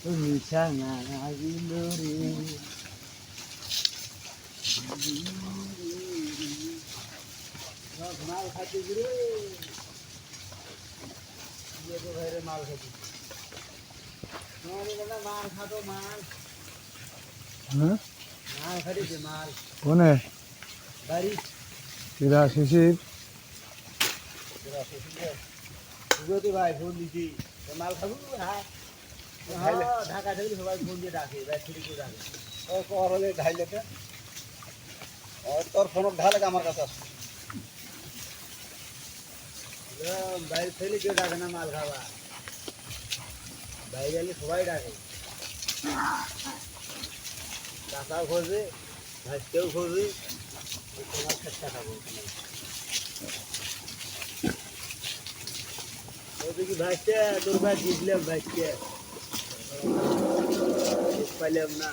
তুমি ছাড়া লাগিল রে মাল খাতে রে ভাইরে মাল খাতে মাল খাতো মাল হ্যাঁ মাল খাটিছে মাল কোনে বাড়ি কিরা শিশির সুগতি ভাই ফোন দিছি মাল খাবো হ্যাঁ ঢাকা থেকে সবাই ফোন দিয়ে ডাকে ভাই ছুটি করে ডাকে হলে ঢাইলেতে তোর ফোন ঢালে আমার কাছে আসে বাইরে থেকে কেউ ডাকে না মাল খাওয়া বাইরে গেলে সবাই ডাকে কাঁচাও খোঁজে ভাজতেও খোঁজে তোমার চেষ্টা খাবো ওদিকে ভাজতে তোর ভাই দিয়েছিলাম ভাজতে পাইলাম না